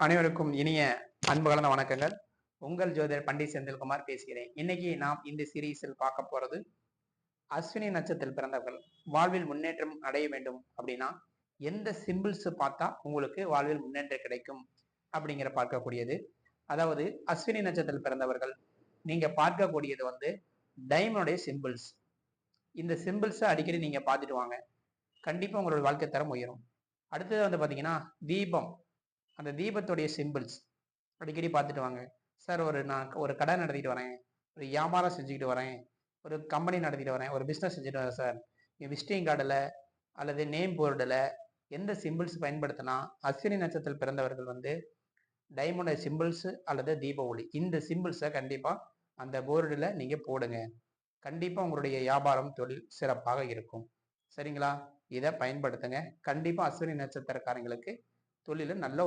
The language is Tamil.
அனைவருக்கும் இனிய அன்பு கலந்த வணக்கங்கள். உங்கள் ஜோதிடர் பண்டிட் செந்தில்குமார் பேசுகிறேன். இன்னைக்கு நாம் இந்த சீரீஸில் பார்க்க போறது அஸ்வினி நட்சத்திரத்தில் பிறந்தவர்கள் வாழ்வில் முன்னேற்றம் அடைய வேண்டும் அப்படின்னா எந்த சிம்பிள்ஸ் பார்த்தா உங்களுக்கு வாழ்வில் முன்னேற்றம் கிடைக்கும் அப்படிங்கிற பார்க்கக்கூடியது. அதாவது அஸ்வினி நட்சத்திரத்தில் பிறந்தவர்கள் நீங்க பார்க்கக்கூடியது டைமனுடைய சிம்பிள்ஸ். இந்த சிம்பிள்ஸை அடிக்கடி நீங்க பார்த்துட்டு வாங்க, கண்டிப்பா உங்களோட வாழ்க்கை தரம் உயரும். அடுத்தது பாத்தீங்கன்னா தீபம், அந்த தீபத்துடைய சிம்பிள்ஸ் அடிக்கடி பார்த்துட்டு வாங்க. சார் நான் ஒரு கடை நடத்திட்டு வரேன், ஒரு வியாபாரம் செஞ்சுக்கிட்டு வரேன், ஒரு கம்பெனி நடத்திட்டு வரேன், ஒரு பிஸ்னஸ் செஞ்சுட்டு வரேன் சார், விசிட்டிங் கார்டில் அல்லது நேம் போர்டில் எந்த சிம்பிள்ஸ் பயன்படுத்தினா அஸ்வினி நட்சத்திரத்தில் பிறந்தவர்கள் டைமண்ட் சிம்பிள்ஸ் அல்லது தீப ஒளி, இந்த சிம்பிள்ஸை கண்டிப்பாக அந்த போர்டில் நீங்கள் போடுங்க. கண்டிப்பாக உங்களுடைய வியாபாரம் தொழில் சிறப்பாக இருக்கும். சரிங்களா? இதை பயன்படுத்துங்க. கண்டிப்பாக அஸ்வினி நட்சத்திரக்காரங்களுக்கு தொழில நல்ல